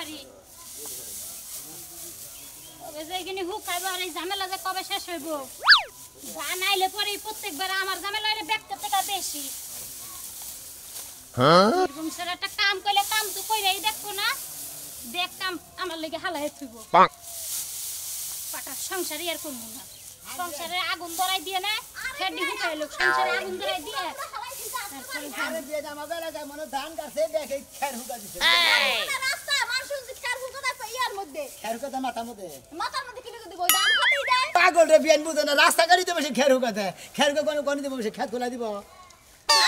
পারি তবে যে এখানে হুকাইবো আর এই ঝামেলা যে কবে শেষ হইব জানাইলে পরে প্রত্যেকবার আমার ঝামেলা হইলে ব্যক্তির থেকে বেশি এরকম স্যার একটা কাম কইলে কাম তো কইরাই দেখবো না দেখ কাম আমার লেগে হালাই থইব পাটা সংসারই আর করবো না সংসারে আগুন ধরাই দিয়ে না ফেডি হুকাই লোক সংসারে আগুন ধরাই দিয়ে আরে দিয়ে জামা বেলা যায় মনে ধান কাটছে দেখে খের হুকা দিছে রাস্তা মানুষ খের হুকা দেয় ইয়ার মধ্যে খের হুকা দেয় মাথার মধ্যে কি লিখে দিব ধান খাতেই দেয় পাগল রে বিয়ান বুঝে না রাস্তা গাড়িতে বসে খের হুকা দেয় খের হুকা কোন দিব বসে খেত খোলা দিব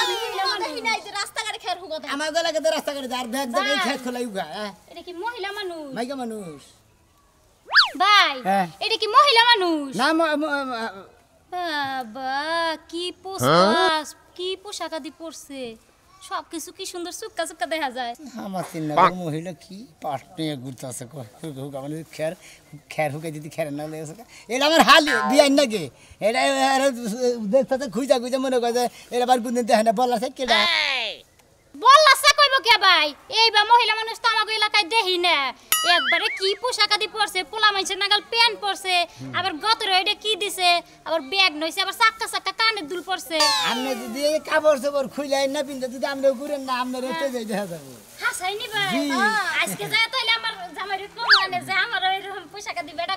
আমি দেখি নাই যে রাস্তা গাড়ি খের হুকা দেয় আমার গলাকে তো রাস্তা গাড়ি আর ব্যাগ জায়গায় খেত খোলা উগা এটা কি মহিলা মানুষ মাইকা মানুষ ভাই হ্যাঁ। এটা কি মহিলা মানুষ না বাবা কি পোশাক কি পোশাক আদি পরছে সবকিছু কি সুন্দর সুক্কা সুক্কা দেখা যায় আমার চিন্তা মহিলা কি পাট নিয়ে ঘুরতেছে হুকা মানে খের হুকাই দিতে খের না লেগেছে এটা আমার হাল বিয়ান নাকি এটা দেখতে খুঁজা খুঁজা মনে করে এটা বার কোনদিন দেখে না বলা আছে কেটা বললাসা কইব কে ভাই এইবা মহিলা মানুষ তো আমাগো এলাকায় দেহি না একবারে কি পোশাক আদি পরছে পোলা মাইছে নাগাল প্যান্ট পরছে আবার গতরে এটা কি দিছে আবার ব্যাগ নইছে আবার চাক্কা চাক্কা কানে দুল পরছে আমনে যদি এই কাপড় চোপড় খুইলাই না পিনতে যদি আমরা ঘুরেন না আমরা রেতে যাই দেখা যাবো হাসাইনি ভাই আজকে যায় তাইলে আমার জামাইরে কম মানে যে আমার এরকম পোশাক আদি বেটা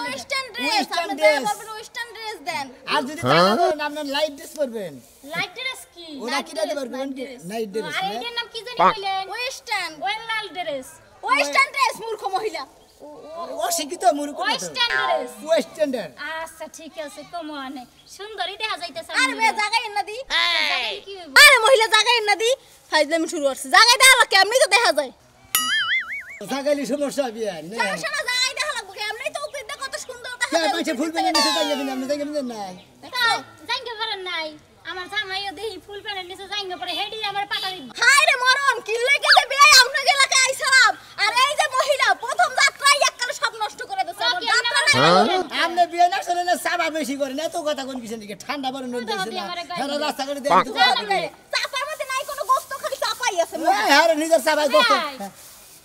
ওয়েস্টার্ন ড্রেস আপনি দেন বলবেন ওয়েস্টার্ন ড্রেস দেন আর যদি তাহলে আপনি লাইট ড্রেস পরবেন লাইট ড্রেস কি ওরা কি দিতে পারবেন নাইট ড্রেস আর এটার নাম কি জানি কইলেন ওয়েস্টার্ন ওয়েলাল ড্রেস ওয়েস্টার্ন ড্রেস মূর্খ মহিলা ও শিক্ষিত মুরুক ওয়েস্টার্ন ড্রেস ওয়েস্টার্ন ড্রেস আচ্ছা ঠিক আছে কমনে সুন্দরই দেখা যাইতেছে আর মে জায়গা এনে দি কি হইব আরে মহিলা জায়গা এনে দি ফাইজলামি শুরু করছে জায়গা দেখা কেমনি তো দেখা যায় সাগালি সমস্যা বিয়ান না সমস্যা না জায়গা দেখা লাগবে কেমনি তো উপরে কত সুন্দর দেখা কে যায় পাছে ফুল পেনে নিচে যাইবেন আপনি যাইবেন না জাঙ্গে পারেন নাই আমার জামাইও দেহি ফুল প্যানের নিচে জাঙ্গে পরে হেডি আমার পাটারি হায় রে মরণ কি লইকে যে বিয়ে আমরা এলাকায় আইছালাম আর এই যে মহিলা প্রথম যাত্রায় এককালে সব নষ্ট করে দিছে আপনি বিয়ে না শুনে না সাবা বেশি করে না তো কথা কোন কিছু নাকি ঠান্ডা বরণ দিয়েছে না হ্যাঁ রাস্তা করে দেন তো চাপার মধ্যে নাই কোনো গোস্ত খালি চাপাই আছে হ্যাঁ নিজের সাবাই গোস্ত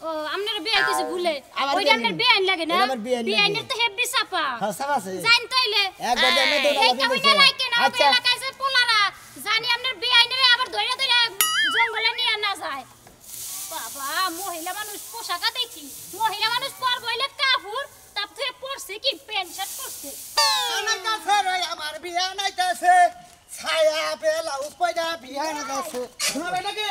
ও আমনের বিয়ে কিছু ভুলে ওই আমনের বিয়ে আইন লাগে না বিয়ে আইনের তো হেভি সাপা হ্যাঁ সাবা আছে জান তাইলে একবার দেন তো এই কামিনা লাইকে না ওই এলাকায় যে পোলারা জানি আমনের বিয়ে আইনের আবার ধইরা ধইরা জঙ্গলে নিয়ে না যায় বাবা মহিলা মানুষ পোশাকা দেখি মহিলা মানুষ পর বইলে কাপড় তাপ থেকে পরছে কি প্যান্ট শার্ট পরছে আমার কাছে আমার বিয়ে নাইতাছে ছায়া বেলা উপায়টা বিয়ে নাইতাছে শুনবে নাকি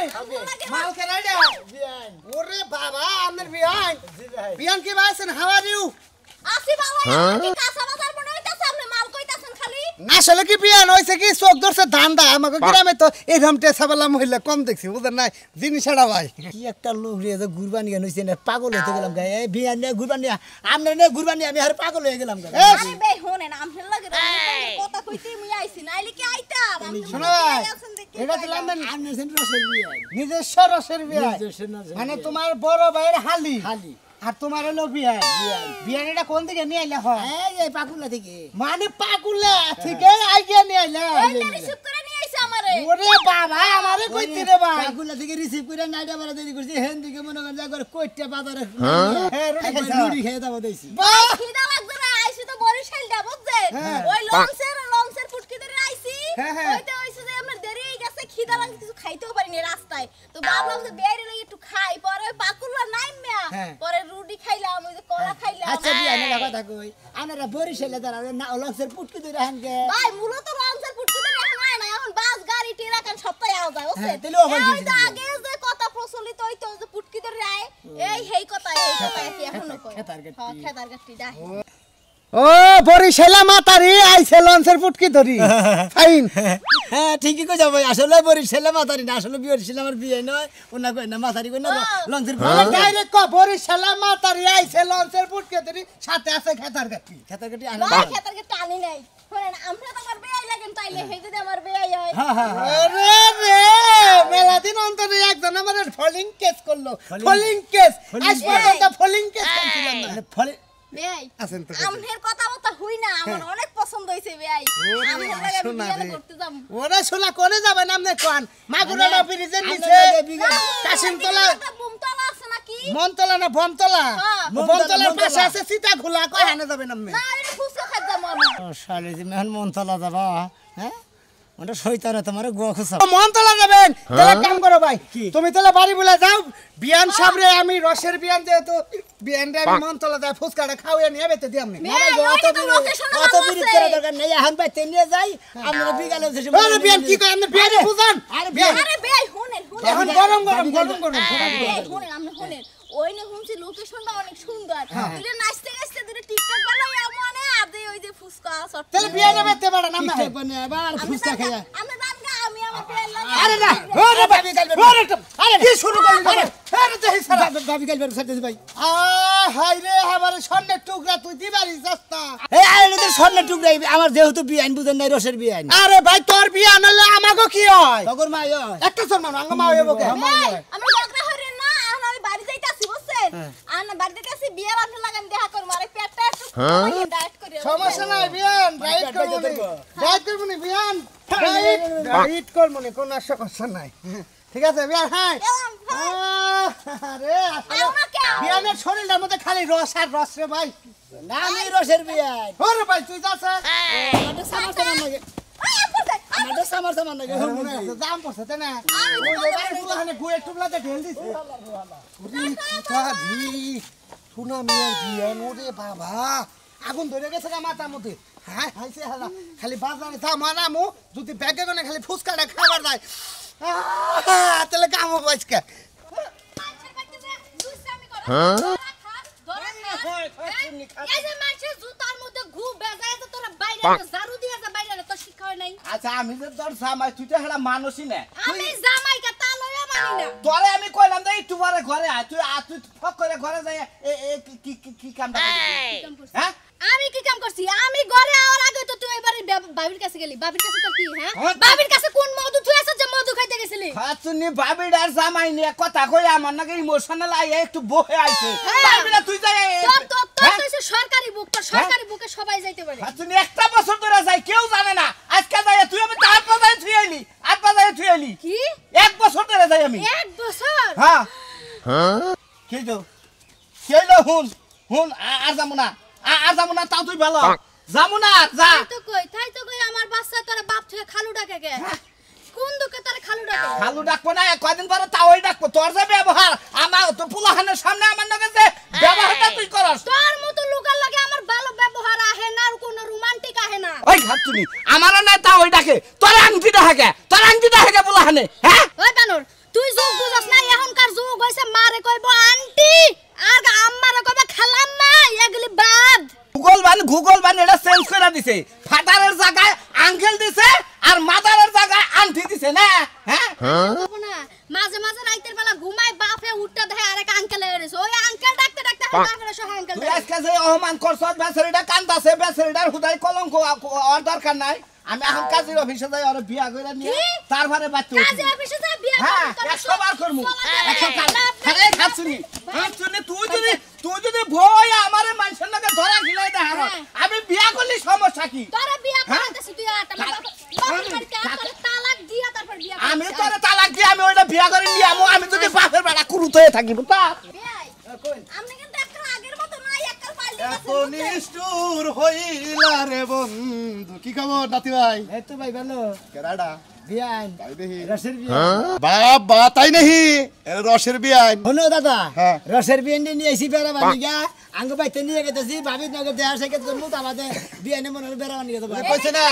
মাল কেন রে বিয়ান ওরে বাবা আমার বিয়ান বিয়ান কি বাসেন হাউ আর ইউ আসি বাবা কি কাঁচা বাজার মনে হইতাছে আপনি মাল কইতাছেন খালি আসলে কি বিয়ান হইছে কি চোখ ধরছে ধান্দা আমাকে গ্রামে তো এইরকম টেসাবালা মহিলা কম দেখছি বুঝেন নাই জিনিসটা ভাই কি একটা লোক রে যে গুরবানি হইছে না পাগল হইতে গেলাম গায় এই বিয়ান নে গুরবানি আমরা নে গুরবানি আমি আর পাগল হয়ে গেলাম গায় আরে বে হোনেন আমহেল লাগে কথা কইতে মুই আইছি নাইলে কি আইতাম আমি শোনো ভাই এটা তো লন্ডন আপনি সেন্ট্রাসের বিয়ান নিজস্ব রসের বিয়া নিজস্ব রসের মানে তোমার বড় ভাইয়ের হালি হালি আর তোমার হলো বিয়া বিয়ান এটা কোন থেকে নিয়ে আইলা হয় এই পাকুলা থেকে মানে পাকুলা থেকে আইগিয়া নিয়ে আইলা এইটা রিসিভ করে নিয়ে আইছে আমারে ওরে বাবা আমারে কইতে রে ভাই পাকুলা থেকে রিসিভ করে নাইটা বড় দেরি করছি হেন দিকে মনে করেন যা করে কইটা বাজারে হ্যাঁ রুটি খাইছা রুটি খেয়ে দাও দেইছি বাহ খিদা লাগছে না আইছি তো বরিশাল দা বুঝছে হ্যাঁ। ওই লঞ্চের ফুটকি ধরে আইছি হ্যাঁ, হ্যাঁ। ওইটা হইছে যে আমরা দেরি হয়ে গেছে খিদা লাগছে কিছু খাইতেও পারিনি রাস্তায় তো ভাবলাম যে বেরে লাগি একটু খাই পরে পাকুলা নাইমা হ্যাঁ। পরে রুটি খাইলাম ওই যে কলা খাইলাম আচ্ছা বিয়ান না কথা কই আমরা বরিশালে দাঁড়া না লক্সের পুটকি ধরে হানকে ভাই মূলত লঞ্চের ফুটকি ধরে এখন আয় না এখন বাস গাড়ি টিরাকান সবটাই আওয়া যায় বুঝছেন হ্যাঁ, তাহলে ওভার এই গেছে যে আগে যে কথা প্রচলিত হইতো যে পুটকি ধরে আয় এই কথা কি এখনো কয় খেতার গাটি। হ্যাঁ খেতার গাটি ডাই ও বরিশালা মাতারি আইছে লঞ্চের ফুটকি ধরি ফাইন হ্যাঁ ঠিকই কই যাবো আসলে বরিশালে মাতারি না আসলে বরিশালে আমার বিয়ে নয় ওনা কই না মাতারি কই না লঞ্চের ডাইরেক্ট ক বরিশালা মাতারি আইছে লঞ্চের ফুটকি ধরি সাথে আছে খেতার গাটি খেতার গাটি আনা ভাই খেতার গাটি টানি নাই শুনেন আমরা তো আমার বেয়াই লাগেন তাইলে হেই যদি আমার বেয়াই হয় হ্যাঁ হ্যাঁ আরে রে মেলা দিন অন্তরে একজন আমাদের ফলিং কেস করলো ফলিং কেস আজ পর্যন্ত ফলিং কেস করছিলাম না মানে ফলে বেয়াই আছেন তো আমনের কথা মতো হই না আমার অনেক পছন্দ হইছে বেয়াই আমি লাগে আমি বিয়ে করতে যাব ওরা শোনা করে যাবেন আপনি কোন মাগুরাটা ব্রিজের নিচে কাশিমতলা একটা বুমতলা আছে নাকি মনতলা না বমতলা হ্যাঁ। বমতলার পাশে আছে সীতা খোলা কই হানে যাবেন আপনি না এটা ফুসকা খাই যাবো আমি শালি যে মেহন মনতলা যাবা হ্যাঁ ওটা শয়তানে তোমার গোয়া খুসা মনতলা যাবেন তাহলে কাম করো ভাই কি? তুমি তাহলে বাড়ি বলে যাও বিয়ান সাবরে আমি রসের বিয়ান যেহেতু বিয়ানটা আমি মনতলা যায় ফুচকাটা খাওয়া নিয়ে বেতে দিই আমি মেয়ে, ওইটা তো location এ অত ভালো বিরিত আছে। করা দরকার নেই এখন ভাই নিয়ে যাই আমরা বিকালে এসে আরে বিয়ান কি কয় আপনি বিয়ানে বুঝান আরে বিয়ান আরে বেই শুনেন এখন শুনেন গরম গরম গরম গরম এই শুনেন আপনি শুনেন ওই না শুনছি লোকেশনটা অনেক সুন্দর তুই নাচতে নাচতে দুটো টিকটক বানাই এমন আদে ওই যে ফুসকা সট তাহলে বিয়ানে বেতে পারেন না ঠিক বানে আবার ফুসকা খাইয়া আমরা দাম গা আমি আমার পেয়ার লাগে আরে না ওরে ভাবি গালবে আরে কি শুরু করলি আরে দেহি সারা ভাবি গেল সাথে ভাই হাই রে আমার স্বর্ণের টুকরা তুই দিবারি যাস্তা এই আরে স্বর্ণের টুকরা আমার যেহেতু বিয়ান বুঝেন নাই রসের বিয়ান আরে ভাই তোর বিয়া নলে আমাগো কি হয় তগর মা একটা সম্মান আঙ্গ মা হইব কে আমরা ঝগড়া হইরে না এখন আমি বাড়ি যাইতাছি বুঝছেন আর না বাড়ি যাইতাছি বিয়ের আনতে লাগাম দেখা করব আরে পেটটা একটু ডায়েট করে সমস্যা নাই বিয়ান রাইট করব নি রাইট করব নি বিয়ান রাইট করব নি কোন সমস্যা নাই ঠিক আছে বিয়ান হ্যাঁ আরে আসলে বিয়ানের শরীরটার মধ্যে খালি রস আর রস রে ভাই না আমি রসের বিয়ান ওরে ভাই তুই যাস আমাদের সামার সামান লাগে আমাদের সামার সামান লাগে দাম পড়ছে তাই না ওই ভাই ফুলানে গুয়ে টুবলাতে ঢেল দিছে ওরে কাজি সোনা মিয়ার বিয়ান ওরে বাবা আগুন ধরে গেছে না মাথার মধ্যে হ্যাঁ হাইছে হালা খালি বাজারে যা মানামু যদি ব্যাগে গনে খালি ফুচকাটা খাবার যায় তাহলে কামো পাইছকা আচ্ছা আমি যে তোর জামাই তুই তো হেলা মানুষই না আমি জামাইকে তা লইয়া মানি না তোরে আমি কইলাম যে একটু পরে ঘরে আয় তুই ফক করে ঘরে যাই কি কামটা করছিস? হ্যাঁ আমি কি কাম করছি আমি ঘরে আওয়ার আগে তো তুই এবারে বাবির কাছে গেলি বাবির কাছে তোর কি হ্যাঁ বাবির কাছে কোন মধু তুই আছে যে মধু খাইতে গেছিলি হাতুনি বাবিডার জামাই নিয়ে কথা কই আমার নাকি ইমোশনাল আইয়া একটু বহে আইছে বাবিডা তুই যাই তোর তোর তোর তো হইছে সরকারি বুক তোর সরকারি বুকে সবাই যাইতে পারে হাতুনি একটা বছর ধরে যাই কেউ জানে না আজকে যাই তুই আমি তার পাজায় থুই আইলি আর পাজায় থুই আইলি কি এক বছর ধরে যাই আমি এক বছর হ্যাঁ কি তো হুন হুন আর যাবো না আর যাবো না তাও তুই ভালো যাবো না যা তাই তো কই আমার বাচ্চা তোর বাপ থেকে খালু ডাকে গে কোন দুকে তোর খালু ডাকে খালু ডাকবো না কয়দিন পরে তাওই ডাকবো তোর যে ব্যবহার আমার তো পুলাহানের সামনে আমার নাকি যে ব্যবহারটা তুই করস তোর মতো লোকের লাগে আমার ভালো ব্যবহার আহে না আর কোনো রোমান্টিক আহে না ওই হাতুনি আমারও না তাওই ডাকে তোর আংটি ডাকে পুলাহানে হ্যাঁ ওই বানর তুই যোগ বুঝছ না এখনকার যোগ হইছে মারে কইবো আন্টি আর আম্মারে কইবো খালাম্মা এগুলি বাদ গুগল বান এটা চেঞ্জ করে দিছে ফাটারের জায়গায় আঙ্কেল দিছে আর মাদারের জায়গায় আন্টি দিছে না হ্যাঁ কইবো না মাঝে মাঝে রাইতের বেলা ঘুমায় বাপে উঠটা দেয় আরেক আঙ্কেল এসে ওই আঙ্কেল ডাকতে ডাকতে বাপের সহ আঙ্কেল তুই আজকে যে অহমান করছস বেচারিটা কান্দাছে বেচারিটার হুদাই কলঙ্ক আর দরকার নাই আমি এখন কাজের অফিসে যাই আর বিয়া করে নিয়ে তারপরে বাচ্চা কাজে অফিসে যা বিয়া হ্যাঁ করবি, তোর 100 বার করমু সমাজে 100 কাজ লাভ নাই। আরে খাচ্ছনি তুই যদি ভয় আমারে মানুষের নাকি ধরা গিলাই দেখার আমি বিয়া করলি সমস্যা কি তোরা বিয়া হ্যাঁ? করাইতেছি তুই আর বাপের বাড়িতে আর তোর তালাক দিয়া তারপর বিয়া আমি তোরে তালাক দিয়ে আমি ওইটা বিয়া করে নিয়ে আমু আমি যদি বাপের বেড়া কুরুত হয়ে থাকি বুঝতা বিয়াই আপনি কিন্তু একটা আগের মতো নাই একটা পাল্টে এত নিষ্ঠুর হইলা রে বন্ধু কি খবর নাতি ভাই এই তো ভাই ভালো কেরাডা বিয়ান তাই দেখি রসের বিয়ান বাবা তাই নাহি রসের বিয়ান হলো দাদা হ্যাঁ। রসের বিয়ান নিয়ে আইছি বেড়া বানিগা আঙ্গ বাইতে নিয়ে গেতেছি ভাবি নগর দেহার সাইকে তো মুত আমাদের বিয়ানে মনে বেড়া বানিয়ে দেবো কইছে না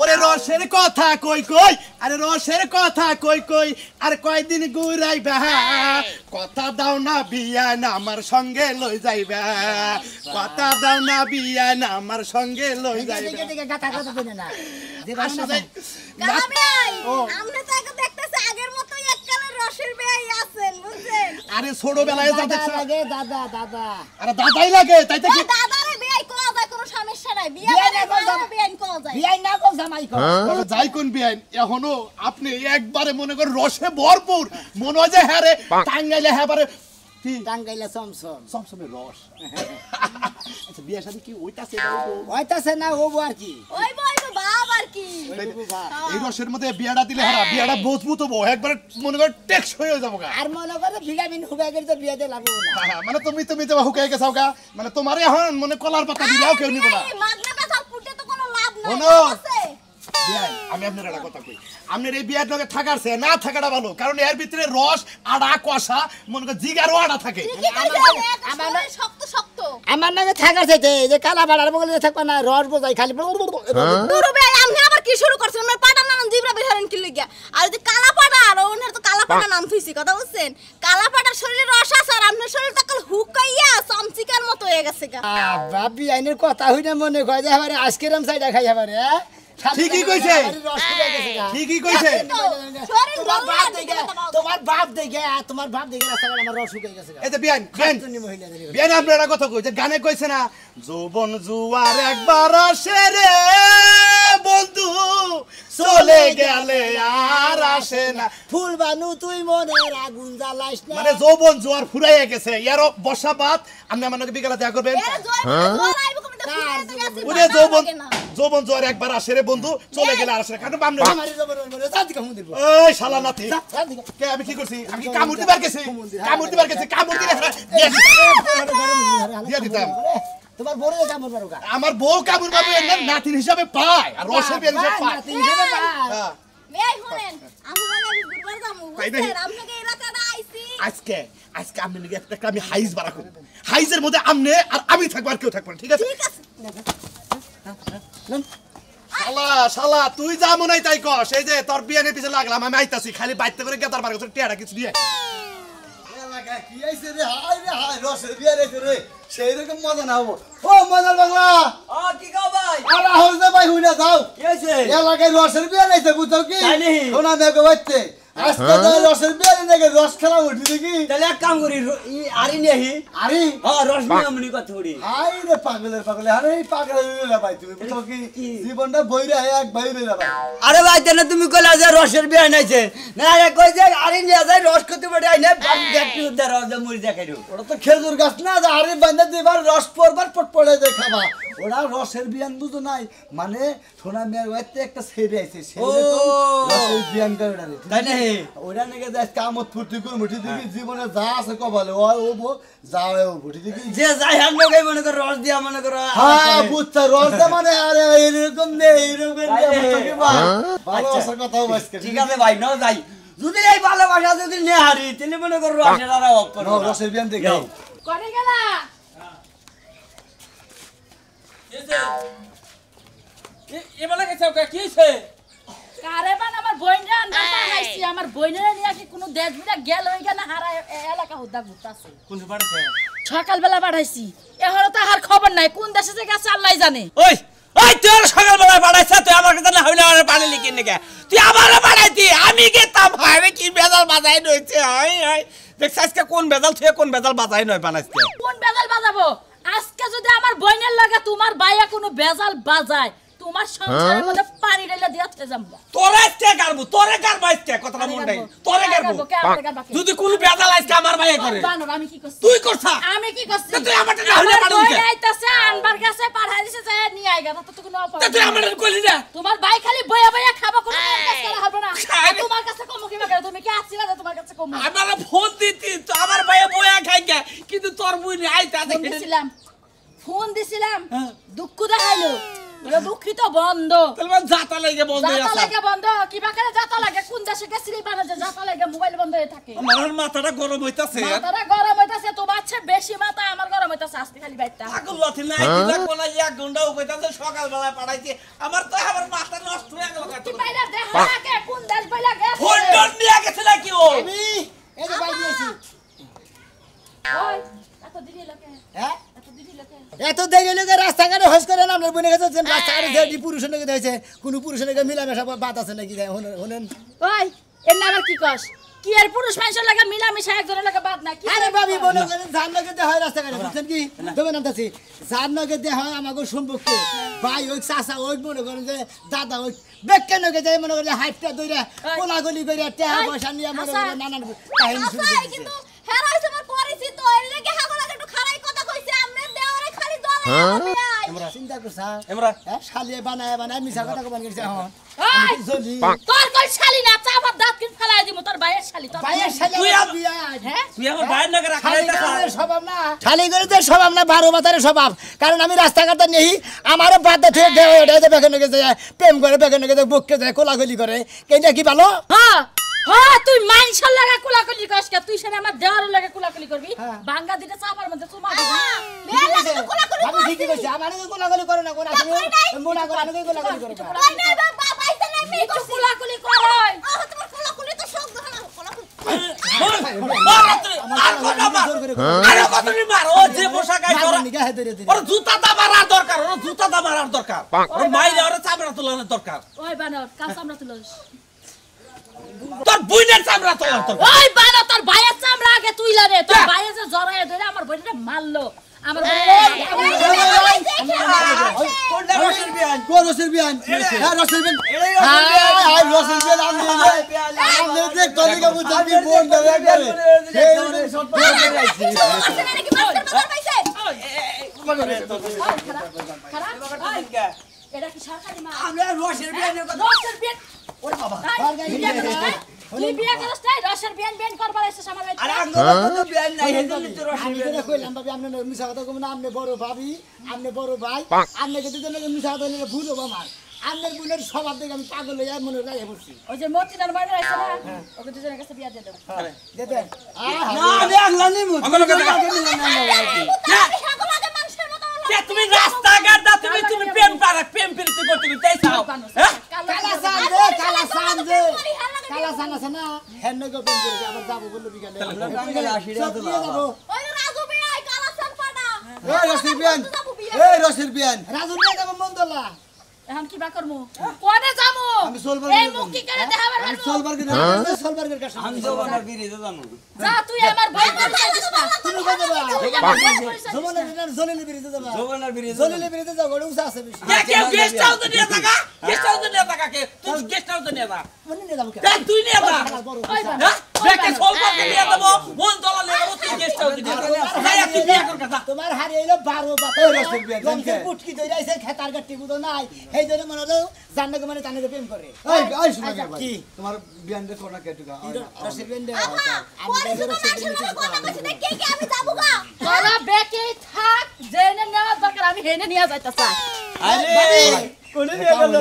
ওরে রসের কথা কই কই আরে রসের কথা কই কই আর কয়দিন ঘুরাইবা কথা দাও না বিয়ান আমার সঙ্গে লই যাইবা কথা দাও না বিয়ান আমার সঙ্গে লই যাইবা দিকে গাতা গাতা দেনে না আসলে গালাবেই আমরা তো এখন দেখতেছি আগের মতোই এককালে রসের বেয়াই আছেন বুঝছেন আরে ছোটবেলায় যা দেখছ লাগে দাদা দাদা আরে দাদাই লাগে তাই তো কি ওই দাদারে বেয়াই কোয়া যায় কোনো সমস্যা নাই বিয়া বিয়া করে না করতাম। ভালো বেয়াই কোয়া যায় বিয়াই না কো জামাই কো তবে যাই কোন বিয়ান এখনো আপনি একবারে মনে করেন রসে ভরপুর মনে হয় যে হ্যাঁ রে টাঙ্গাইলে হ্যাঁ বারে কি? টাঙ্গাইলা চমচম চমচমের রস আচ্ছা বিয়া শাদী কি ওইটাছে হইতাছে না হবো আর কি ওই বাবা আর কি এই রসের মধ্যে বিয়াটা দিলে হারা বিয়াটা মজবুত হবো একবারে মনে করে টেক্স হয়ে যাবো গা আর মনে করে ভিটামিন হুগাই গেলে তো বিয়ে দিয়ে লাগবো না মানে তুমি তো হুকাই গেছাও গা মানে তোমার এখন মানে কলার পাতা দিলেও কেউ নিব না এই মাগনা ব্যথা ফুটে তো কোনো লাভ নাই শোনো। আছে বিয়াই, আমি আপনার একটা কথা কই আপনার এই বিয়ার লগে থাকার চেয়ে না থাকাটা ভালো কারণ এর ভিতরে রস আড়া কষা মনে করে জিগারও আড়া থাকে আমার শক্ত শক্ত আমার নাকি থাকার চাইতে এই যে কালা বাড়ার বগলে থাকবা না রস বোঝাই খালি পুরো বে আমি আবার কি শুরু করছেন আমার পাটা নাম জিবরা বিহারেন কি লাগিয়া আর যে কালা পাটা আর ওনের তো কালা পাটা নাম থইছি কথা বুঝছেন কালা পাটার শরীরে রস আছে আর আপনার শরীর তো কাল হুকাইয়া চমচিকার মতো হয়ে গেছে গা বাবি আইনের কথা হইনা মনে কয় যে আমারে আজকের আম সাইডা খাই আমারে ঠিকই কইছে। ঠিকই কইছে শরীর তোমার বাপ দেখে রাস্তাঘাট আমার রস শুকিয়ে গেছে এই যে বিয়ান তুমি মহিলাদের বিয়ান আপনার একটা কথা কই যে গানে কইছে না যৌবন জুয়ার একবার আসে রে বন্ধু চলে গেলে আর আসে না ফুল বানু তুই মনের আগুন জ্বালাইস না মানে যৌবন জোয়ার ফুরাইয়া গেছে ইয়ারও বর্ষাপাত আপনি আমার নাকি বিকেলে দেখা করবেন ওরে যৌবন জোয়ার একবার আসে রে বন্ধু চলে গেলে আর আসে না কারণ বামনে আমারই জবর বলে জাতি কামু দিব এই শালা নাতি কে আমি কি করছি আমি কি কামড় দিবার গেছি কামড় দিলে দিয়া দিতাম তোমার বড় কামড় মারো কা আমার বউ কামড় বাবু এর নাতির হিসাবে পায় আর রসের বিয়ের হিসাবে পায় নাতি হিসাবে পায়। হ্যাঁ। এই শুনেন আমি মানে গুরবার যামু তাই নাকি? বুঝছেন আপনাকে এলাকাটা আইছি আজকে আপনি নাকি একটা আমি হাইজ বাড়া করি হাইজের মধ্যে আপনি আর আমি থাকবো আর কেউ থাকবো না ঠিক আছে ঠিক আছে শালা তুই যা মনে হয় তাই কস এই যে তোর বিয়ানের পিছে লাগলাম আমি আইতাছি খালি বাইতে করে গেতার বার করে টেড়া কিছু দিয়ে কি আইছে রে হাই রসের বিয়ে রেছে রে সেই রকম মজা না হবো ও মজার বাংলা কি কও ভাই আরে হইছে ভাই হুইনা যাও কি হইছে এলাকায় রসের বিয়ে রেছে বুঝছো কি তাই নাকি? শোনা মেঘ বাচ্চে আজকে তো রসের বিয়ে নাকি রস খেলা উঠি দেখি তাহলে এক কাম করি আরি নেহি আরে রস নিয়ে আমনি কথা করি হাই রে পাগলে আরে এই পাগলের রে ভাই তুমি বুঝছো কি জীবনটা বইরা এক ভাই রে ভাই আরে ভাই তেনে তুমি কইলা যে রসের বিয়ে নাইছে না আরে কই যে আরি নিয়ে যায় রস করতে পারে আইনে বাপ দেখতে উদ্ধার রস মুড়ি দেখাইরো ওটা তো খেজুর গাছ না যে আরে বান্ধা দিবার রস পড়বার পট পড়ে যায় খাবা ওরা রসের বিয়ান বুঝো নাই মানে সোনা মেয়ের ওইতে একটা ছেড়ে আইছে সেই রকম রসের বিয়ান করে ওটা তাই নাকি? ওরা নাকি যায় কামত ফুর্তি করে মুঠি দেখি জীবনে যা আছে কপালে ও ও যাও ও মুঠি দেখি যে যাই হান লোকে মনে করো রস দিয়া মনে করো হ্যাঁ বুঝছা রস দে মানে আরে এরকম নেই এরকম তাই রে। বুঝছো কি বা ভালো আচ্ছা। আছে কথা বাসকে ঠিক আছে ভাই ন যাই যদি এই ভালোবাসা যদি নে হারি তাহলে মনে করো রসের আর অফ করো না। রসের বিয়ান দেখি করে গেলা এবেলা গেছে কি হইছে কারে বান আমার বইনরা আনতে পারাইছি আমার বইনেরা নিয়ে কি কোনো দেশ বিরা গেল হই গেল হারা এলাকা হুদা ঘুরতাছে কোন বাড়িতে সকালবেলা পাঠাইছি এহরো তো আর খবর নাই কোন দেশে থেকে আছে আল্লাহ জানে ওই ওই তোর সকালবেলা বাড়াইছ তুই আমার কাছে না হইলে আমার পানি লিখে নিকে তুই আমারে বাড়াইতি আমি গেতাম ভাই কি বেজাল বাজাই নইছে হাই হাই দেখছ আজকে কোন বেজাল তুই কোন বেজাল বাজাই নয় বানাইছে কোন বেজাল বাজাবো আজকে যদি আমার বইনের লাগে তোমার বাইয়া কোনো বেজাল বাজায় তোমার সংসারের মধ্যে পানি ঢেলে দিয়া থে যাবো তোরে কে গারবো তোরে গারবো আজকে কথাটা মন নাই তোরে গারবো যদি কোন বেজাল আজকে আমার ভাই করে বানর আমি কি করছি তুই করছা আমি কি করছি তুই আমারটা না হইলে পানি লিখে আইতাছে আনবার কাছে পাঠাই দিছে যে নিয়ে আইগা তো কোনো অপরাধ তুই আমারে কইলি না তোমার ভাই খালি বইয়া বইয়া খাবা কোনো কাজ করা হবে না খাই। তোমার কাছে কম কি বাকা তুমি কি আসছিলা যে তোমার কাছে কম আমারে ফোন দিতি তো আমার ভাই বয়া খাই গে কিন্তু তোর বুই আইতা ফোন দিছিলাম দুঃখ দেখাইলো বলে দুঃখিত বন্ধ তাহলে জাতা লাগে বন্ধ যাতা আছে লাগে বন্ধ কি বাকারে যাতা লাগে কোন দেশে গেছিলি বানাতে যাতা লাগে মোবাইল বন্ধ হয়ে থাকে আমার মাথাটা গরম হইতাছে মাথাটা গরম হইতাছে তোমার চেয়ে বেশি মাথা আমার গরম হইতাছে আজকে খালি বাইটা পাগল লাথি নাই কিনা কোন এক ঘন্টাও কইতাছে সকালবেলা পাঠাইছি আমার তো আমার মাথা নষ্ট হয়ে গেল কি বাইরে দেখ লাগে কোন দেশ বাইলা গেছে ফোন টোন নিয়ে গেছে নাকি ও আমি এই যে ভাই দিয়েছি ওই এত দিদি লোকে হ্যাঁ এত দিদি লোকে এত দেরি লোকে রাস্তাঘাটে হস করে না আপনার বনে গেছে রাস্তাঘাটে যে পুরুষের নাকি দিয়েছে কোন পুরুষের নাকি মিলামেশা বাদ আছে নাকি হলেন ওই এর নাম আর কি কস কি আর পুরুষ মানুষের লাগে মিলামিশা একজনের লাগে বাদ না কি আরে বাবি মনে করেন যার নাকি দেওয়া হয় রাস্তাঘাটে বুঝছেন কি তবে নামতাছি যার নাকি দেওয়া হয় আমাকে সম্পর্কে ভাই ওই চাষা ওই মনে করেন যে দাদা ওই বেকে নাকি যায় মনে করেন হাইটটা দইরা কোলাগলি করে টাকা পয়সা নিয়ে মনে করেন নানান কাহিনী শুরু করে দিছে। কিন্তু হেরা হইছে আমার পরিচিত চিন্তা করছ এমরা শালিয়ে বানায় মিছা কথা কমান গেছে এখন ওই জলি তোর কই শালি না চাপার দাঁত কিন ফেলাই দিমু তোর ভাইয়ের শালি তোর ভাইয়ের শালি তুই আমার আম- বিয়া হ্যাঁ তুই আমার ভাইয়ের নাকি রাখা স্বভাব না শালি করে তো স্বভাব না 12 বাতারে স্বভাব কারণ আমি রাস্তাঘাটে নেই আমারও বাদে থেকে দেয় বেখানে গেছে প্রেম করে বেখানে গেছে বককে যায় কোলাগুলি করে কেনটা কি ভালো হ্যাঁ হ্যাঁ তুই মাইনছর লাগা কুলাকুলি করছ কে তুই সেনে আমার দেওয়ার লাগা কুলাকুলি করবি বাঙ্গা দিতে চাপার মধ্যে চুমা দিবি আমি ঠিকই কইছি আমার কোলাগুলি করে না কোন আসলে মোনা করে আমি কোলাগুলি করে ওই না বাবা পাইছে না আমি একটু কুলাকুলি করই তোমার কোলাকুলি তো সব ধরনা কোলাকুলি আরে কতনি মার ও যে পোশাক আইছ ওর জুতা দা মারার দরকার ওর জুতা দা মারার দরকার ওর মাইরে ওর চামড়া তোলানোর দরকার ওই বানর কাম সামনে তুলস তোর বুইনের চামড়া তোলার দরকার ওই বানর তোর ভাইয়ের চামড়া আগে তুইলা রে তোর ভাইয়ে যে জড়ায় ধরে আমার বইটা মারলো আমার কোনটা রসের বিয়ান কো রসের বিয়ান হ্যাঁ রসের বিয়ান আই রসের বিয়ান আমি দেখ তলিকা বুঝাবি বোন ধরে করে এই সব পাইছে নাকি মাস্টার মতো পাইছে এটা কি সরকারি মা আমরা রসের বিয়ানের কথা রসের বিয়ান ওরে বাবা তুই বিয়া করছ তাই রসের বিয়ান বিয়ান করবার এসেছ আমার আর বাড়িতে আঙ্গুর তো বিয়ান নাই হেদিন তো রসের আমি বিয়ান তো কইলাম ভাবি আপনি মিছা কথা কইবেন না আপনি বড় ভাবি আপনি বড় ভাই আপনি যদি জন্য মিছা কথা বললে ভুল হবে আমার আপনার বোনের স্বভাব দেখে আমি পাগল হয়ে মনে রাখে বসছি ওই যে মতিনার মাইনে আছে না ওকে দুজনের কাছে বিয়া দিয়ে দেব দেখেন না আমি আগলা নিমু আমাকে লোকে দেখা। আমি সকলকে মানুষের মতো কে তুমি রাস্তাঘাট দা তুমি প্রেম পারা প্রেম প্রীতি করতে তুমি তাই চাও হ্যাঁ কালা সান দে কালা সান আছে না হেন গো পেন করে আবার যাবো বললো বিকালে কাঙ্গালে আসিরা সব তো নিয়ে যাবো ওই রাজু ভাই কালাসান পানা এই রসের বিয়ান এই রসের বিয়ান রাজু নিয়ে যাবো মন্দলা এখন কি বা করমু কোনে যামু আমি চলবার এই মুখ কি করে দেখাবার আমি পারবো চলবার কি না সলবার্গের কাছে আমি জবানার বিরিতে জানো যা তুই আমার ভাই পরিচয় দিস না তুমি কই যাবা তুই আমার ভাই পরিচয় দিস না। জমনের জলিলে বিরিতে যাবা জবানার বিরিতে জলিলে বিরিতে যাও গড়ে উঠা আছে বেশি কে কে গেস্ট হাউস নিয়ে থাকা গেস্ট হাউস নিয়ে থাকা কে তুই গেস্ট হাউস নিয়ে যা মনে নিয়ে যাবো দেখ তুই নিয়ে যা ওই বাবা, হ্যাঁ ওই দেখে বাবা। সলবাকে নিয়ে দেবো মন তোলা নিয়ে দেবো তুই গেস্ট হাউস নিয়ে যা যাই তুই বিয়ে কর কথা তোমার হারিয়ে 12 বাতা রসের বিয়ান, লঙ্কের পুটকি দই রাইছে খেতার গাটি বুদো নাই এই জন্য মনে হলো জান্নাকে মানে তানে প্রেম করে এই এই শোনা গে ভাই কি? তোমার বিয়ান দে কোনা কেটুকা রসের বেন্ডে পরে শুধু মানুষের মতো কথা বলছিস না কে কে আমি যাবো গা তোরা বেকে থাক জেনে নেওয়া দরকার আমি হেনে নিয়ে যাইতে চাই কোনে নিয়ে গেল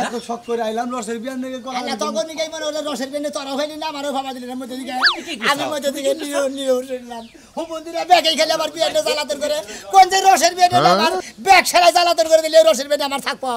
এত শক করে আইলাম রসের বিয়ান নেগে কোনা আল্লাহ তখন নিগাই মনে হলো রসের বেন্ডে তোরা হইলি না আমারও ভাবা দিলেন মধ্যে দিকে আমি মধ্যে দিকে নিয়ে শুনলাম ও মন্দিরে ব্যাগে খেলে আমার বিয়ানটা জ্বালাতন করে কোন যে রসের বেন্ডে আমার ব্যাগ সেলাই জ্বালাতন করে দিলে রসের বেন্ডে আমার থাকবো